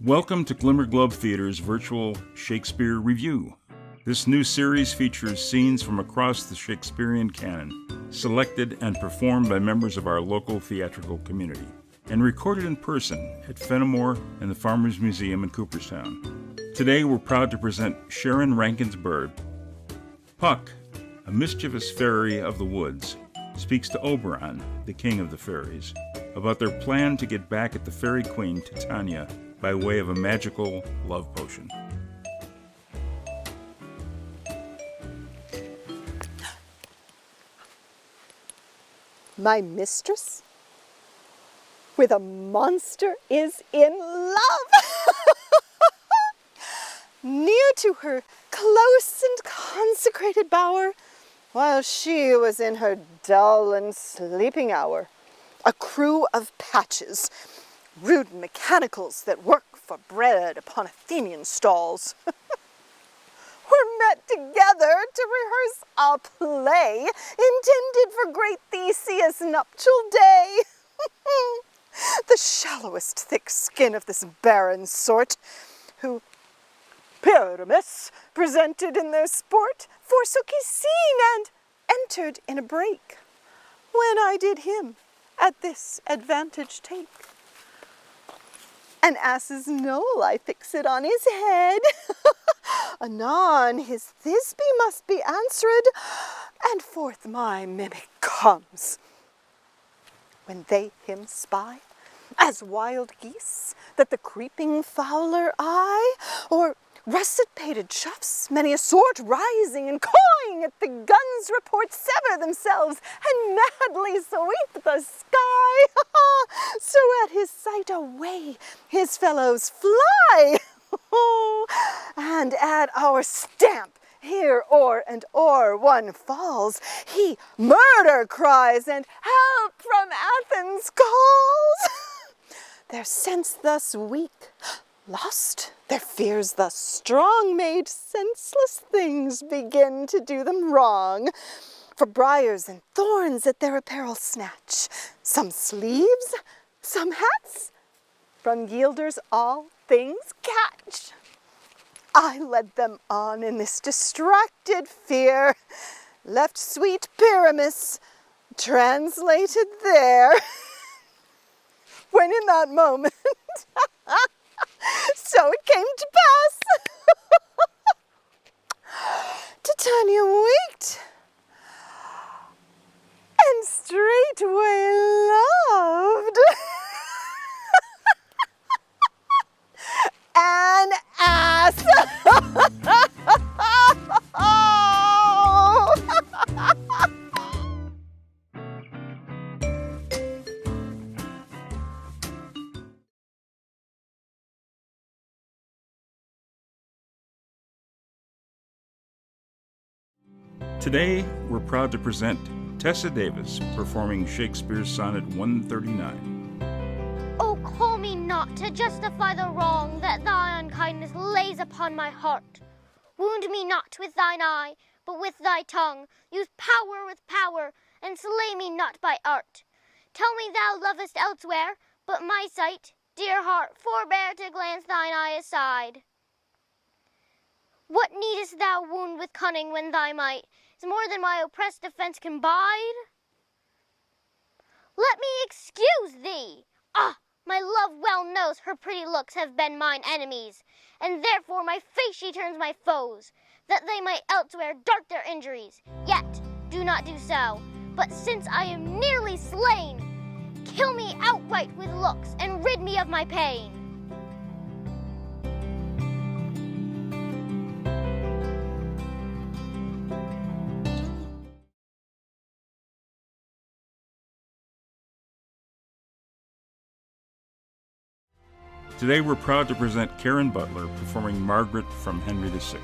Welcome to Glimmer Globe Theater's virtual Shakespeare Revue. This new series features scenes from across the Shakespearean canon, selected and performed by members of our local theatrical community, and recorded in person at Fenimore and the Farmers Museum in Cooperstown. Today we're proud to present Sharon Rankins-Burd. Puck, a mischievous fairy of the woods, speaks to Oberon, the king of the fairies, about their plan to get back at the fairy queen Titania by way of a magical love potion. My mistress with a monster is in love. Near to her close and consecrated bower, while she was in her dull and sleeping hour, a crew of patches, rude mechanicals that work for bread upon Athenian stalls, were met together to rehearse a play intended for great Theseus' nuptial day. The shallowest thick skin of this barren sort, who Pyramus presented in their sport, forsook his scene and entered in a break, when I did him at this advantage take. An ass's knoll I fix it on his head. Anon his Thisbe must be answered, and forth my mimic comes. When they him spy, as wild geese that the creeping fowler eye, or russet-pated chuffs, many a sort, rising and cawing at the gun's report, sever themselves and madly sweep the sky. So at his sight away his fellows fly. And at our stamp, here o'er and o'er one falls, he murder cries and help from Athens calls. Their sense thus weak, lost, their fears thus strong, made senseless things begin to do them wrong. For briars and thorns at their apparel snatch, some sleeves, some hats, from yielders all things catch. I led them on in this distracted fear, left sweet Pyramus translated there. When in that moment, so it came to pass. Titania waked, and straightway loved an ass. Today, we're proud to present Tessa Davis performing Shakespeare's Sonnet 139. Oh, call me not to justify the wrong that thy unkindness lays upon my heart. Wound me not with thine eye, but with thy tongue. Use power with power, and slay me not by art. Tell me thou lovest elsewhere, but my sight, dear heart, forbear to glance thine eye aside. What needest thou wound with cunning when thy might is more than my oppressed defense can bide? Let me excuse thee. Ah, my love well knows her pretty looks have been mine enemies, and therefore my face she turns my foes, that they might elsewhere dart their injuries. Yet do not do so, but since I am nearly slain, kill me outright with looks, and rid me of my pain. Today we're proud to present Karen Butler performing Margaret from Henrici.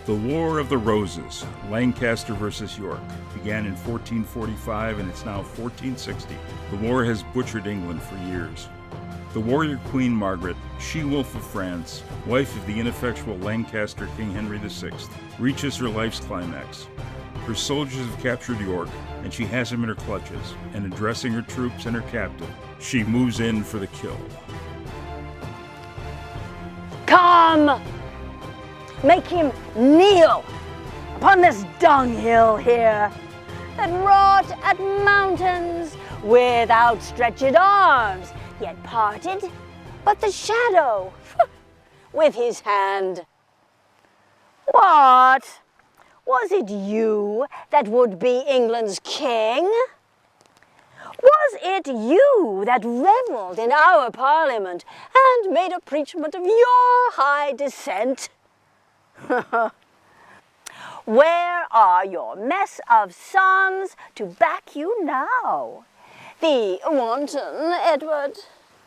The War of the Roses, Lancaster versus York, began in 1445 and it's now 1460. The war has butchered England for years. The warrior queen Margaret, she-wolf of France, wife of the ineffectual Lancaster King Henry VI, reaches her life's climax. Her soldiers have captured York, and she has him in her clutches, and addressing her troops and her captive, she moves in for the kill. Come, make him kneel upon this dunghill here, that wrought at mountains with outstretched arms, yet parted but the shadow with his hand. What? Was it you that would be England's king? Was it you that revelled in our parliament and made a preachment of your high descent? Where are your mess of sons to back you now? The wanton Edward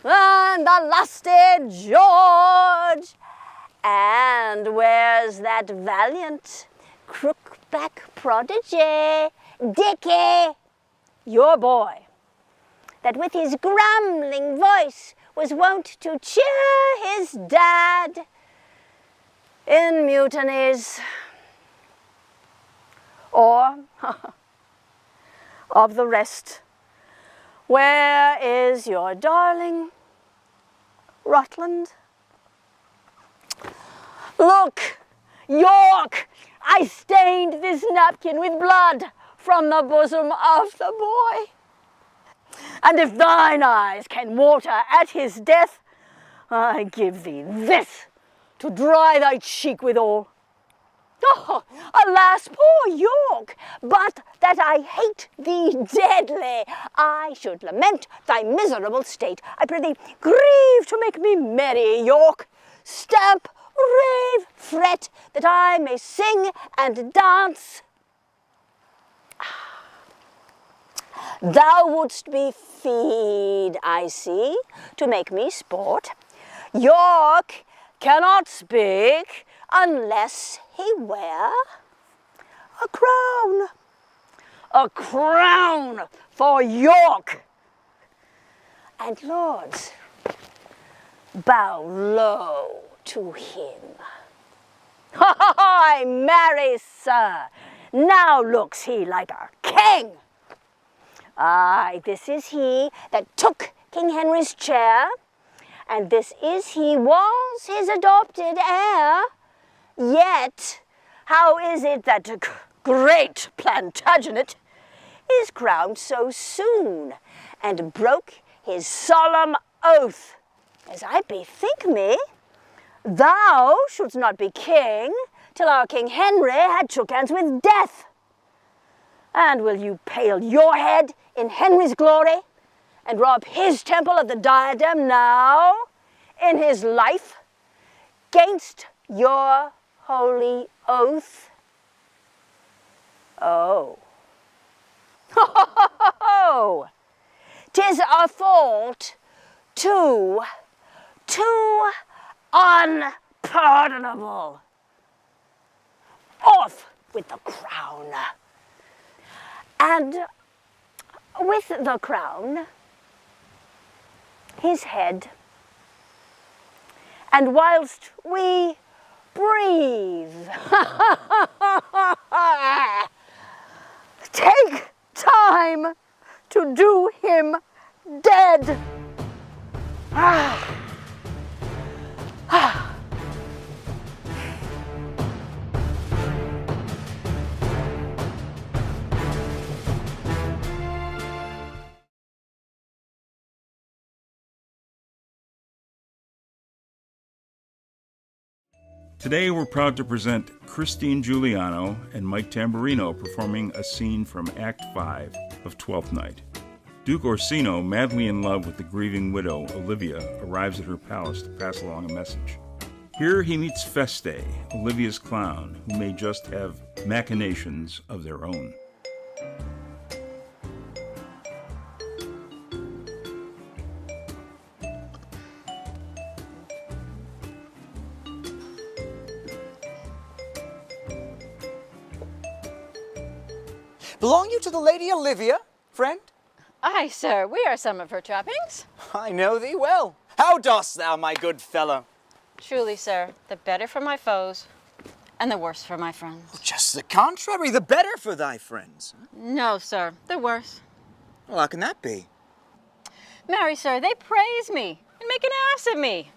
and the lusty George. And where's that valiant crook-back prodigy, Dickie, your boy, that with his grumbling voice was wont to cheer his dad in mutinies? Or, of the rest, where is your darling Rutland? Look, York, I stained this napkin with blood from the bosom of the boy. And if thine eyes can water at his death, I give thee this to dry thy cheek withal. Oh, alas, poor York, but that I hate thee deadly, I should lament thy miserable state. I pray thee, grieve to make me merry, York. Stamp, rave, fret, that I may sing and dance. Thou wouldst be feed, I see, to make me sport. York cannot speak unless he wear a crown. A crown for York. And lords, bow low to him. Hi, marry, sir, now looks he like a king. Aye, this is he that took King Henry's chair, and this is he was his adopted heir. Yet, how is it that great Plantagenet is crowned so soon, and broke his solemn oath? As I bethink me, thou shouldst not be king till our King Henry had shook hands with death. And will you pale your head in Henry's glory, and rob his temple of the diadem now, in his life, gainst your holy oath? Oh. Ho! 'Tis a fault too unpardonable. Off with the crown. And with the crown, his head. And whilst we breathe, take time to do him dead. Today we're proud to present Christine Juliano and Mike Tamburrino performing a scene from Act 5 of Twelfth Night. Duke Orsino, madly in love with the grieving widow Olivia, arrives at her palace to pass along a message. Here he meets Feste, Olivia's clown, who may just have machinations of their own. Belong you to the Lady Olivia, friend? Aye, sir, we are some of her trappings. I know thee well. How dost thou, my good fellow? Truly, sir, the better for my foes, and the worse for my friends. Just the contrary, the better for thy friends. No, sir, the worse. Well, how can that be? Marry, sir, they praise me and make an ass of me.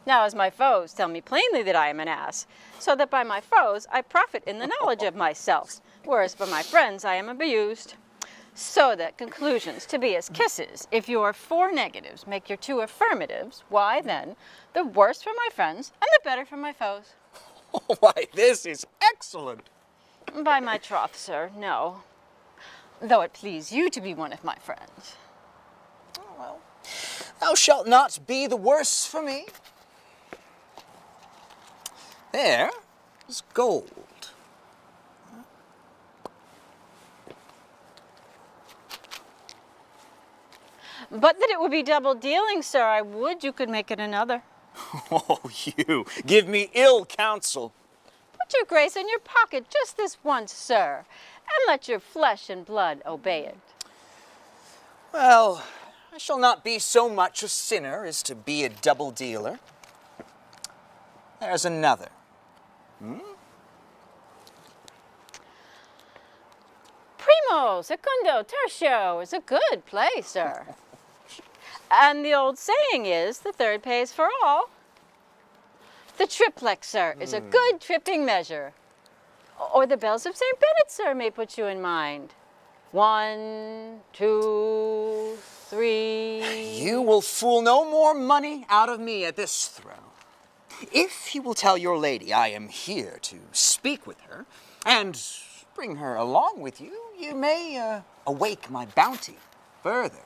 Now, as my foes tell me plainly that I am an ass, so that by my foes I profit in the knowledge of myself, whereas by my friends I am abused. So that conclusions to be as kisses, if your 4 negatives make your 2 affirmatives, why then, the worse for my friends and the better for my foes. Why, this is excellent. By my troth, sir, no. Though it please you to be one of my friends. Oh, well, thou shalt not be the worse for me. There is gold. But that it would be double dealing, sir, I would you could make it another. Oh, you give me ill counsel. Put your grace in your pocket just this once, sir, and let your flesh and blood obey it. Well, I shall not be so much a sinner as to be a double dealer. There's another. Primo, secundo, tertio is a good play, sir. And the old saying is, the third pays for all. The triplex, sir, is a good tripping measure. Or the bells of St. Bennet, sir, may put you in mind. 1, 2, 3. You will fool no more money out of me at this throw. If you will tell your lady I am here to speak with her, and bring her along with you, you may awake my bounty further.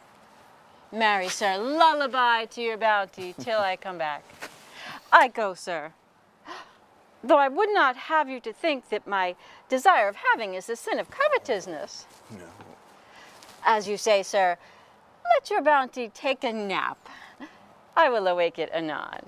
Marry, sir, lullaby to your bounty till I come back. I go, sir. Though I would not have you to think that my desire of having is the sin of covetousness. No. As you say, sir, let your bounty take a nap. I will awake it anon.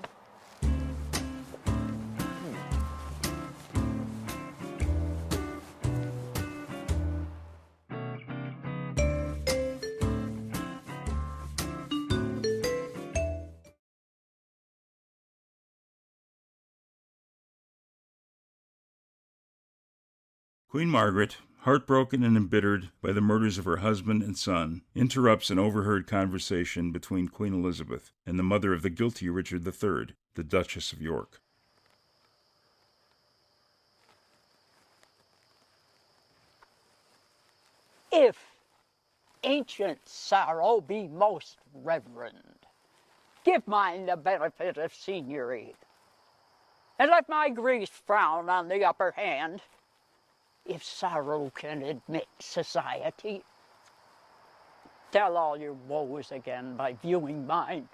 Queen Margaret, heartbroken and embittered by the murders of her husband and son, interrupts an overheard conversation between Queen Elizabeth and the mother of the guilty Richard III, the Duchess of York. If ancient sorrow be most reverend, give mine the benefit of seniority, and let my grief frown on the upper hand. If sorrow can admit society, tell all your woes again by viewing mine.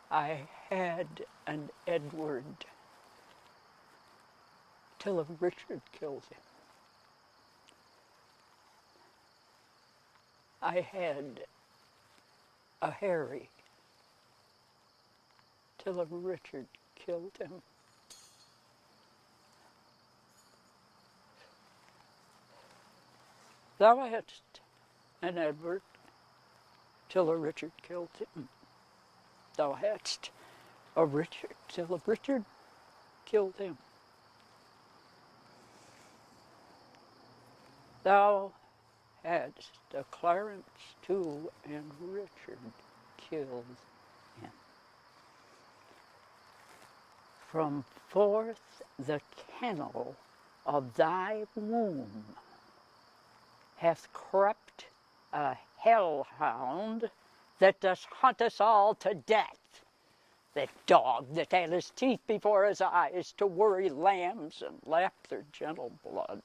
I had an Edward till a Richard killed him. I had a Harry till a Richard killed him. Thou hadst an Edward till a Richard killed him. Thou hadst a Richard till a Richard killed him. Thou hadst a Clarence too, and Richard killed him. From forth the kennel of thy womb hath crept a hellhound that doth hunt us all to death. That dog that had his teeth before his eyes to worry lambs and lap their gentle blood.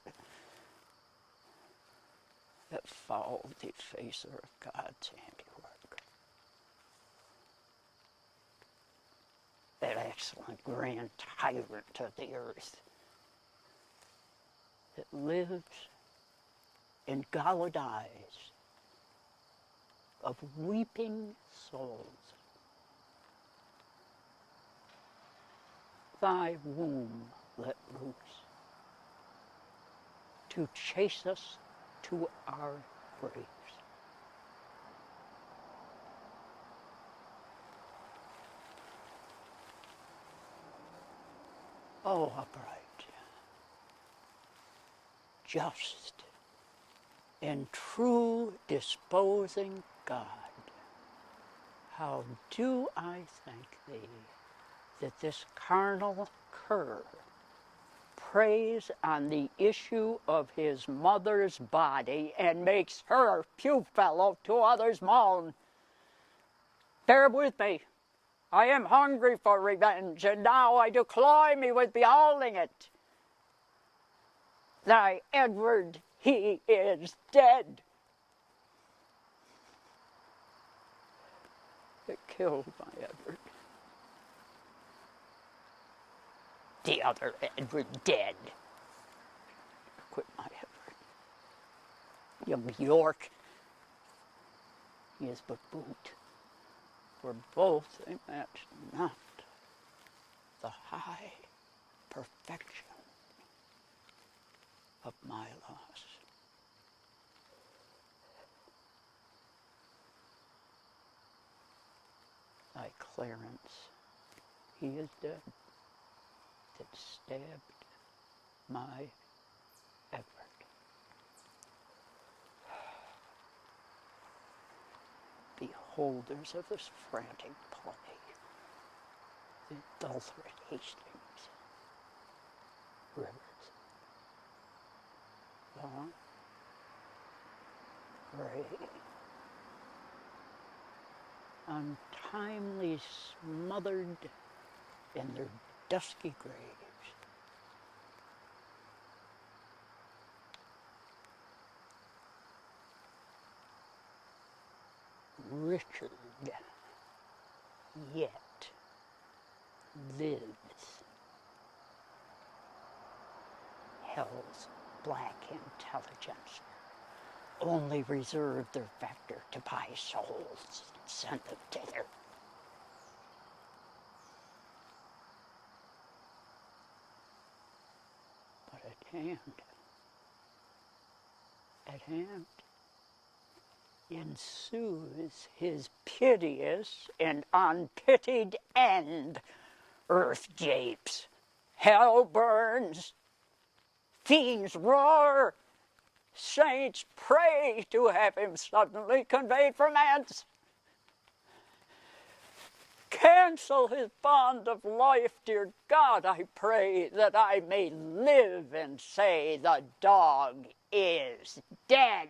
That foul defacer of God's handiwork. That excellent grand tyrant of the earth that lives in galled eyes of weeping souls. Thy womb let loose to chase us to our graves. O upright, just, and true disposing God, How do I thank thee that this carnal cur preys on the issue of his mother's body and makes her pew fellow to others' moan. Bear with me. I am hungry for revenge, and now I do cloy me with beholding it. Thy Edward, he is dead. It killed my Edward. The other Edward dead. Quit my Edward. Young York, he is but boot, for both they match not the high perfection of my loss. Thy Clarence, he is dead, that stabbed my Edward. Beholders of this frantic play, the adulterate Hastings, Rivers, long, gray, untimely smothered in their dusky graves. Richard yet lives. Hell's black intelligence only reserved their vector to buy souls and send them thither. But at hand, ensues his piteous and unpitied end. Earth japes, hell burns, fiends roar, saints pray to have him suddenly conveyed from hence. Cancel his bond of life, dear God, I pray, that I may live and say the dog is dead.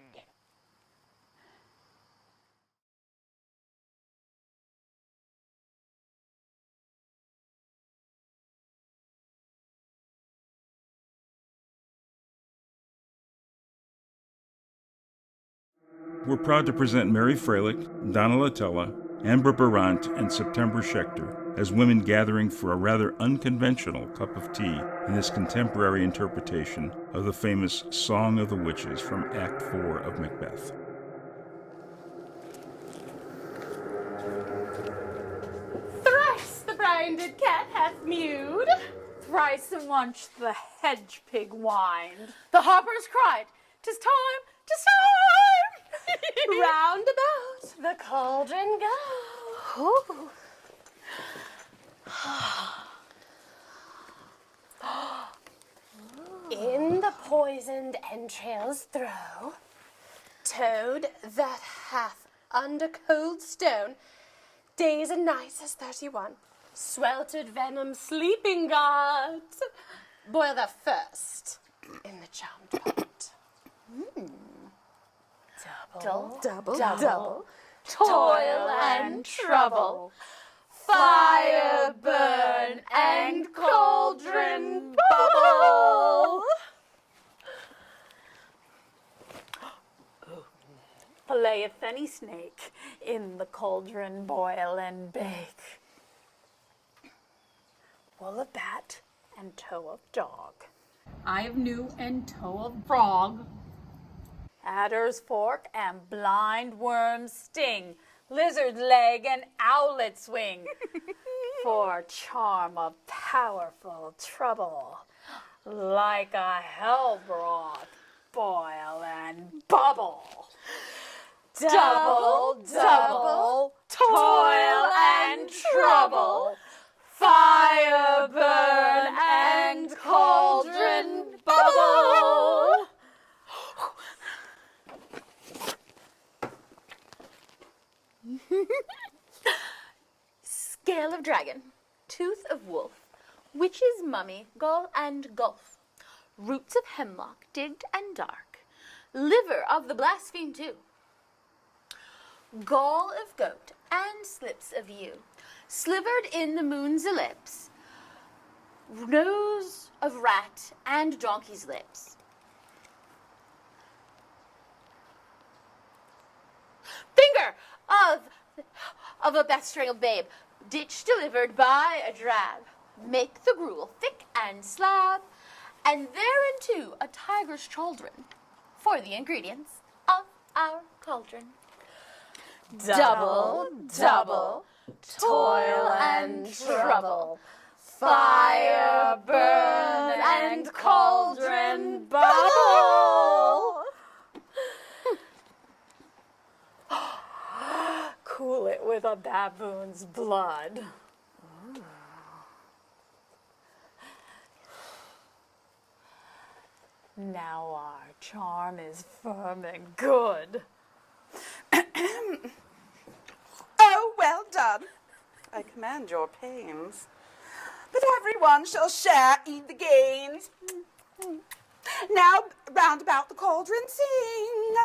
We're proud to present Mary Fralick, Donna Latella, Amber Beront, and September Schecter as women gathering for a rather unconventional cup of tea in this contemporary interpretation of the famous Song of the Witches from Act 4 of Macbeth. Thrice the brinded cat hath mewed, thrice and once the hedge pig whined. The harpers cried, "'Tis time, 'tis time!" Round about the cauldron go. In the poisoned entrails throw, toad that hath under cold stone days and nights as 31, sweltered venom sleeping guards. Boil the first in the charmed pot. Double, toil and trouble, fire burn and cauldron bubble. Playeth any snake in the cauldron boil and bake. Wool of bat and toe of dog, eye of gnu and toe of frog, adder's fork and blind worm's sting, lizard's leg and owlet's wing, for charm of powerful trouble, like a hell broth, boil and bubble. Double, toil and trouble, fire burn and cauldron bubble. tail of dragon, tooth of wolf, witch's mummy, gall and gulf, roots of hemlock digged and dark, liver of the blaspheme too, gall of goat and slips of ewe, slivered in the moon's ellipse, nose of rat and donkey's lips. Finger of a best-strangled babe, ditch delivered by a drab. Make the gruel thick and slab, and thereinto a tiger's chaldron for the ingredients of our cauldron. Double, double, toil and trouble, fire burn and cauldron bubble. Cool it with a baboon's blood. Now our charm is firm and good. Oh, well done. I command your pains. But everyone shall share in the gains. Now round about the cauldron sing.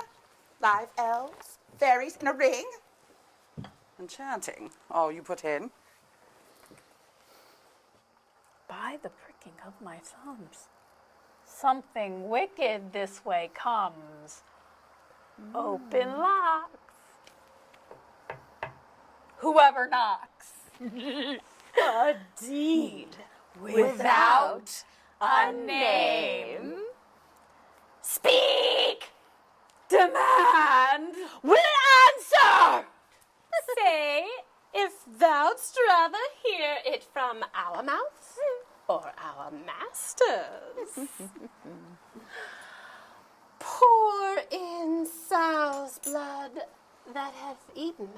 Live elves, fairies in a ring. Enchanting, all you put in. By the pricking of my thumbs, something wicked this way comes. Open locks. Whoever knocks. A deed without a name. Speak! Demand! Will answer! Say, if thou'dst rather hear it from our mouths or our masters. Pour in sow's blood that hath eaten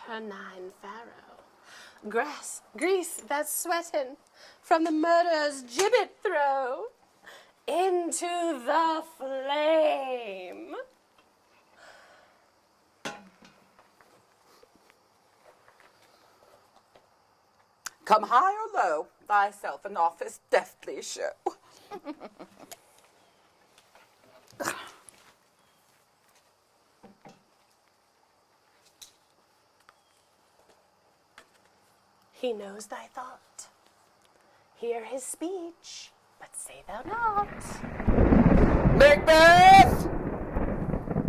her 9 farrow. Grease that's sweating from the murderer's gibbet throw into the flame. Come high or low, thyself in office deftly show. He knows thy thought. Hear his speech, but say thou not. Macbeth!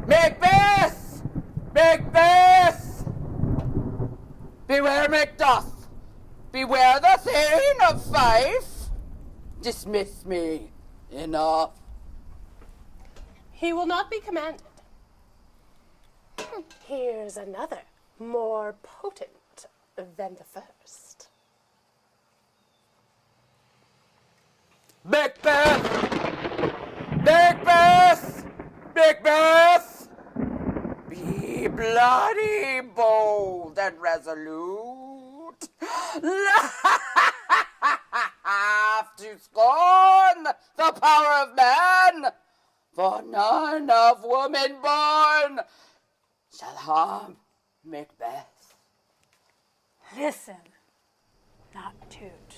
Macbeth! Macbeth! Beware Macduff! Beware the Thane of Fife! Dismiss me. Enough. He will not be commanded. Here's another, more potent than the first. Macbeth! Macbeth! Macbeth! Be bloody, bold, and resolute. Laugh to scorn the power of man, for none of woman born shall harm Macbeth. Listen, not toot.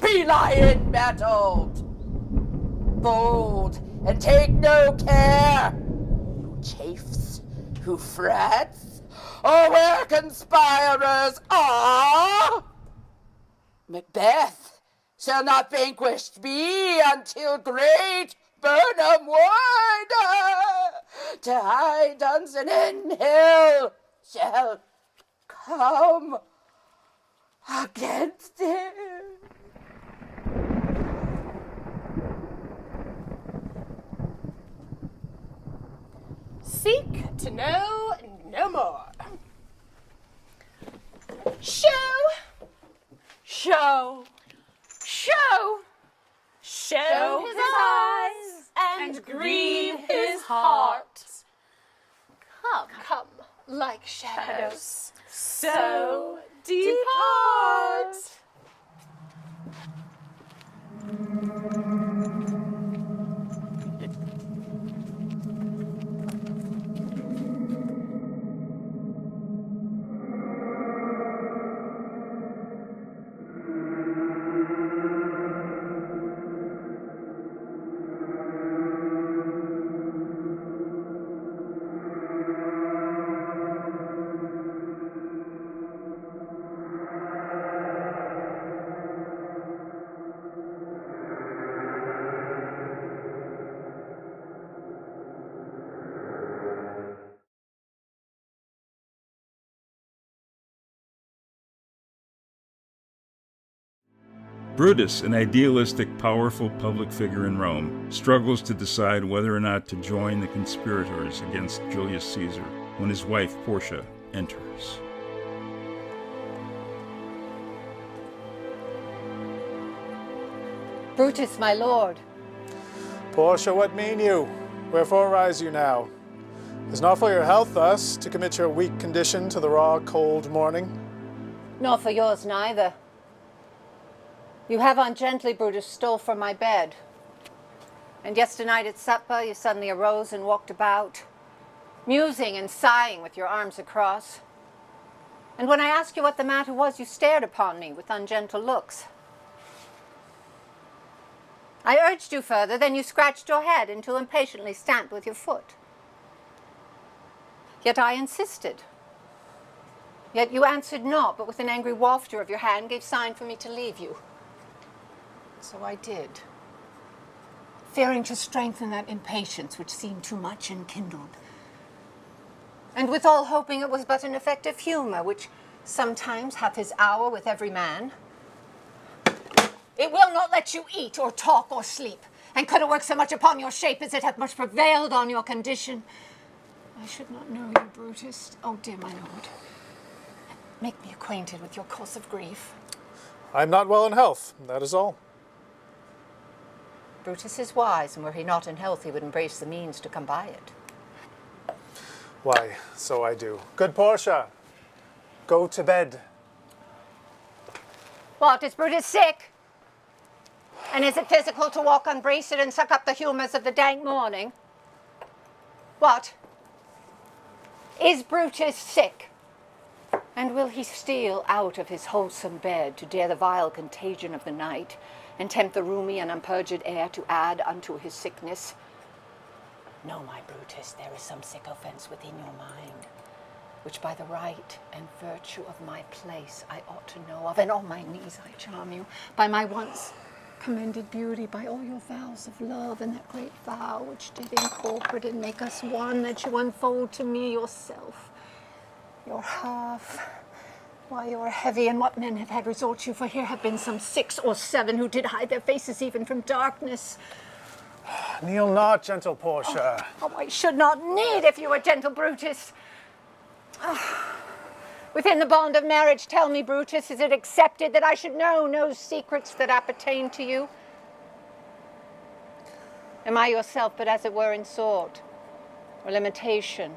Be lion battled, bold, and take no care who chafes, who frets, or where conspirers are. Macbeth shall not vanquished be until great Burnham Wood to high Dunsinane Hill shall come against him. Seek to know no more. Show, Show. show, Show his eyes and grieve his heart. Come, like shadows, so depart. Brutus, an idealistic, powerful public figure in Rome, struggles to decide whether or not to join the conspirators against Julius Caesar when his wife, Portia, enters. Brutus, my lord. Portia, what mean you? Wherefore rise you now? Is not for your health thus to commit your weak condition to the raw, cold morning? Nor for yours neither. You have ungently, Brutus, stole from my bed. And yesternight at supper you suddenly arose and walked about, musing and sighing with your arms across. And when I asked you what the matter was, you stared upon me with ungentle looks. I urged you further, then you scratched your head and too impatiently stamped with your foot. Yet I insisted. Yet you answered not, but with an angry wafture of your hand gave sign for me to leave you. So I did, fearing to strengthen that impatience which seemed too much enkindled, and withal hoping it was but an effective humour which sometimes hath his hour with every man. It will not let you eat or talk or sleep, and could it work so much upon your shape as it hath much prevailed on your condition. I should not know you, Brutus. Oh, dear my lord, make me acquainted with your course of grief. I am not well in health, that is all. Brutus is wise, and were he not in health, he would embrace the means to come by it. Why, so I do. Good Portia, go to bed. What, is Brutus sick? And is it physical to walk unbraced and suck up the humours of the dank morning? What? Is Brutus sick? And will he steal out of his wholesome bed to dare the vile contagion of the night, and tempt the roomy and unpurged air to add unto his sickness? No, my Brutus, there is some sick offence within your mind, which by the right and virtue of my place I ought to know of, and on my knees I charm you, by my once commended beauty, by all your vows of love, and that great vow which did incorporate and make us one, that you unfold to me yourself, your half. Why, you are heavy, and what men have had resort to, for here have been some 6 or 7 who did hide their faces even from darkness. Kneel not, gentle Portia. Oh, I should not need if you were gentle, Brutus. Within the bond of marriage, tell me, Brutus, is it accepted that I should know no secrets that appertain to you? Am I yourself but as it were in sort, or limitation,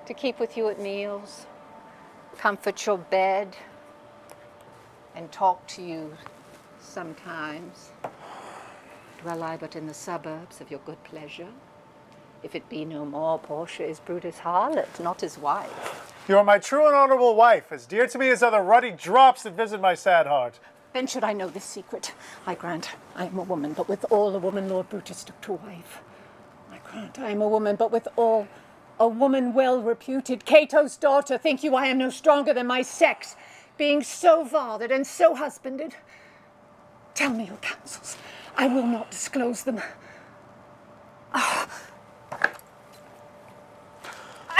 to keep with you at meals, comfort your bed, and talk to you sometimes? Dwell I but in the suburbs of your good pleasure? If it be no more, Portia is Brutus' harlot, not his wife. You are my true and honorable wife, as dear to me as are the ruddy drops that visit my sad heart. Then should I know this secret. I grant I am a woman, but with all a woman Lord Brutus took to wife. I grant I am a woman, but with all a woman well reputed. Cato's daughter, think you I am no stronger than my sex, being so fathered and so husbanded? Tell me your counsels. I will not disclose them. I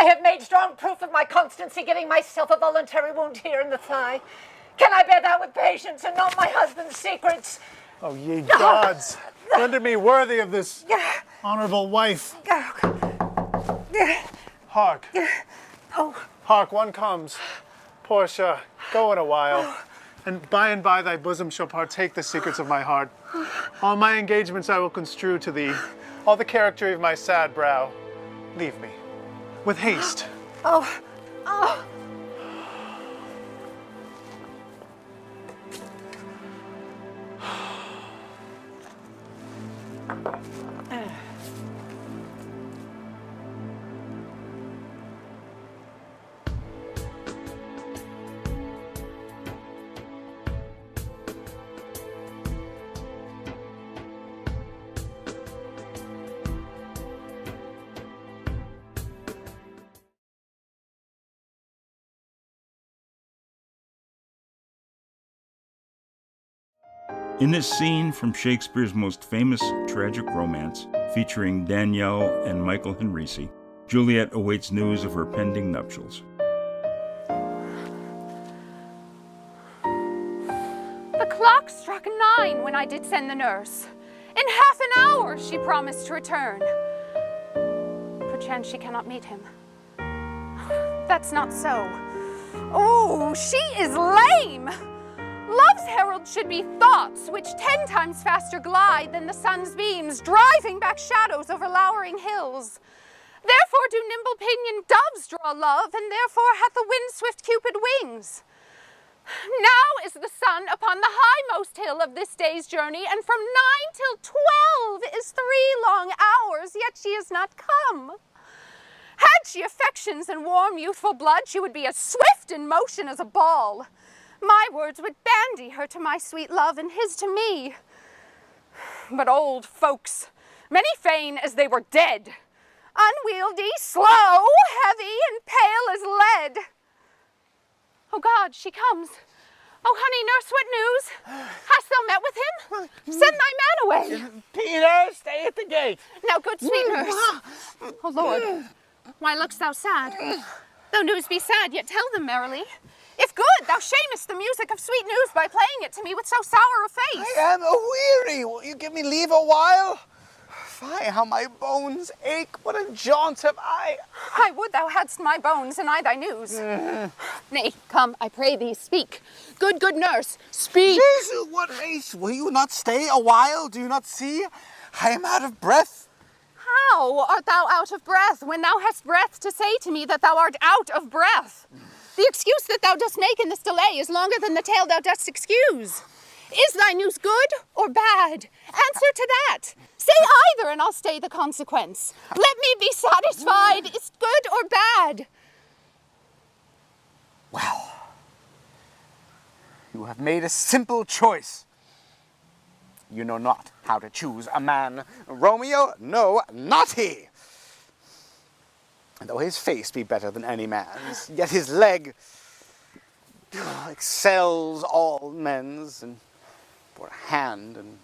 have made strong proof of my constancy, giving myself a voluntary wound here in the thigh. Can I bear that with patience and not my husband's secrets? Oh, ye gods, render me worthy of this honorable wife. Hark. Hark, one comes. Portia, go in a while, and by thy bosom shall partake the secrets of my heart. All my engagements I will construe to thee, all the character of my sad brow. Leave me. With haste. Oh. In this scene from Shakespeare's most famous tragic romance, featuring Danielle and Michael Henrici, Juliet awaits news of her pending nuptials. But clock struck 9 when I did send the nurse. In half an hour she promised to return. Perchance she cannot meet him. That's not so. Oh, she is lame! Love's herald should be thoughts, which 10 times faster glide than the sun's beams, driving back shadows over lowering hills. Therefore do nimble-pinioned doves draw love, and therefore hath the wind-swift Cupid wings. Now is the sun upon the highmost hill of this day's journey, and from 9 till 12 is 3 long hours, yet she is not come. Had she affections and warm youthful blood, she would be as swift in motion as a ball. My words would bandy her to my sweet love, and his to me. But old folks, many fain as they were dead, unwieldy, slow, heavy, and pale as lead. Oh God, she comes. Oh honey, nurse, what news? Hast thou met with him? Send thy man away. Peter, stay at the gate. Now, good sweet nurse. Oh Lord, why look'st thou sad? Though news be sad, yet tell them merrily. If good, thou shamest the music of sweet news by playing it to me with so sour a face. I am a-weary. Will you give me leave a while? Fie, how my bones ache. What a jaunt have I. I would thou hadst my bones, and I thy news. Nay, come, I pray thee, speak. Good nurse, speak. Jesus, what haste. Will you not stay a while? Do you not see? I am out of breath. How art thou out of breath, when thou hast breath to say to me that thou art out of breath? The excuse that thou dost make in this delay is longer than the tale thou dost excuse. Is thy news good or bad? Answer to that. Say either, and I'll stay the consequence. Let me be satisfied. Is it good or bad? Well, you have made a simple choice. You know not how to choose a man. Romeo, no, not he. Though his face be better than any man's, yet his leg excels all men's, and for a hand and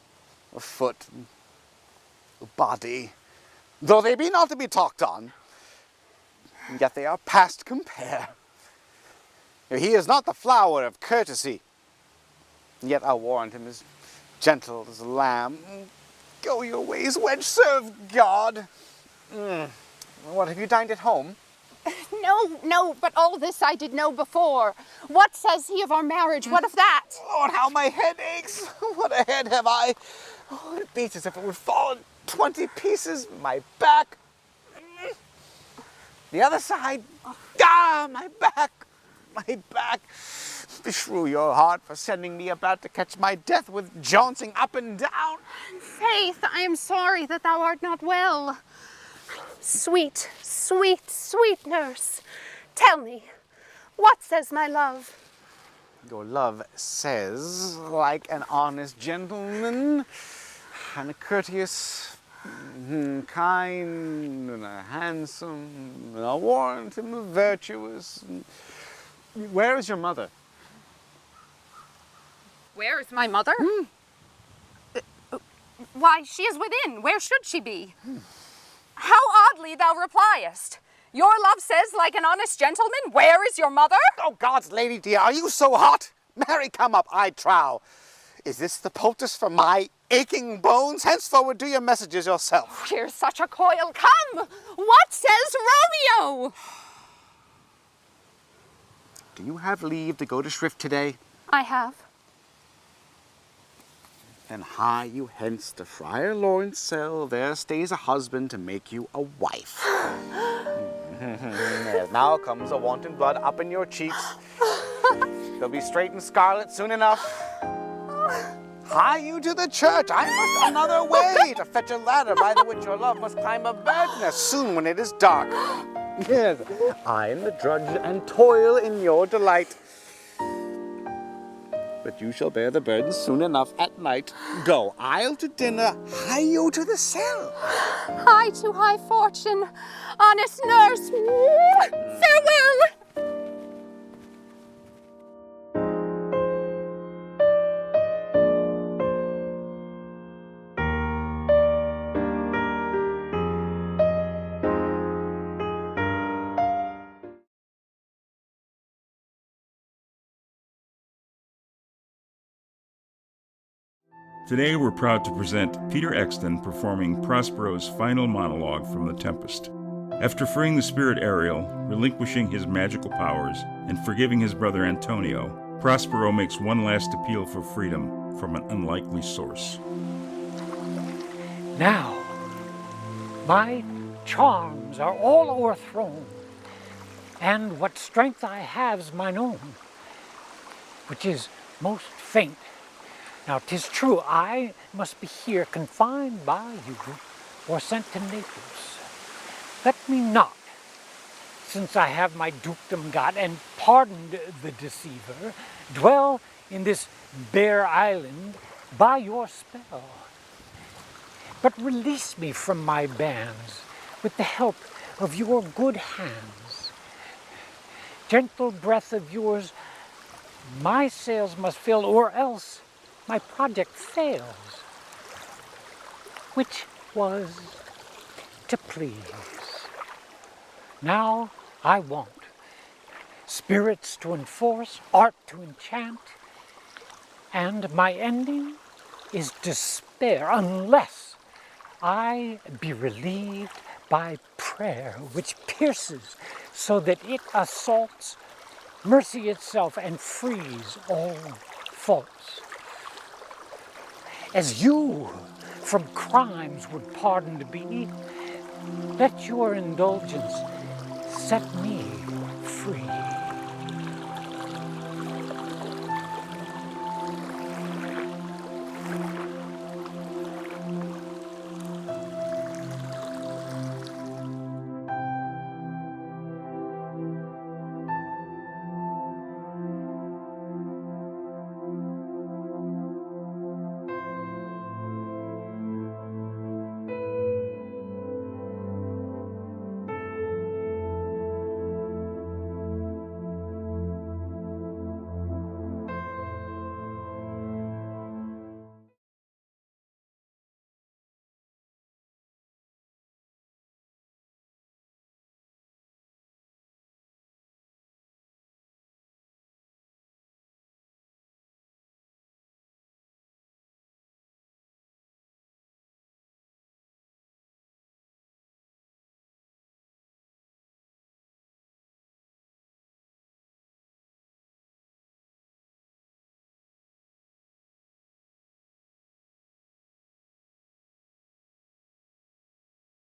a foot and a body, though they be not to be talked on, yet they are past compare. He is not the flower of courtesy, yet I'll warrant him as gentle as a lamb. Go your ways, wench, serve God. What, have you dined at home? No, but all this I did know before. What says he of our marriage? What of that? Lord, how my head aches. What a head have I. Oh, it beats as if it would fall in 20 pieces. My back. The other side. Ah, my back. My back. Beshrew your heart for sending me about to catch my death with jouncing up and down. Faith, I am sorry that thou art not well. Sweet nurse, tell me, what says my love? Your love says, like an honest gentleman, and a courteous, kind, and a handsome, and I warrant him a virtuous. Where is your mother? Where is my mother? Why, she is within. Where should she be? How oddly thou repliest. Your love says, like an honest gentleman, where is your mother? Oh, God's lady dear, are you so hot? Marry, come up, I trow. Is this the poultice for my aching bones? Henceforward do your messages yourself. Here's such a coil. Come! What says Romeo? Do you have leave to go to shrift today? I have. Then hie you hence to Friar Lawrence' cell. There stays a husband to make you a wife. Now comes a wanton blood up in your cheeks. They'll be straight and scarlet soon enough. Hie you to the church. I must another way to fetch a ladder by the which your love must climb a bird's nest soon when it is dark. Yes, I am the drudge and toil in your delight. But you shall bear the burden soon enough at night. Go, I'll to dinner, hie you to the cell. Hie to high fortune, honest nurse. Farewell. Today we're proud to present Peter Exton performing Prospero's final monologue from The Tempest. After freeing the spirit Ariel, relinquishing his magical powers, and forgiving his brother Antonio, Prospero makes one last appeal for freedom from an unlikely source. Now, my charms are all o'erthrown, and what strength I have's mine own, which is most faint. Now, 'tis true, I must be here confined by you, or sent to Naples. Let me not, since I have my dukedom got, and pardoned the deceiver, dwell in this bare island by your spell. But release me from my bands with the help of your good hands. Gentle breath of yours my sails must fill, or else my project fails, which was to please. Now I want spirits to enforce, art to enchant, and my ending is despair, unless I be relieved by prayer, which pierces so that it assaults mercy itself and frees all faults. As you from crimes would pardoned be, let your indulgence set me free.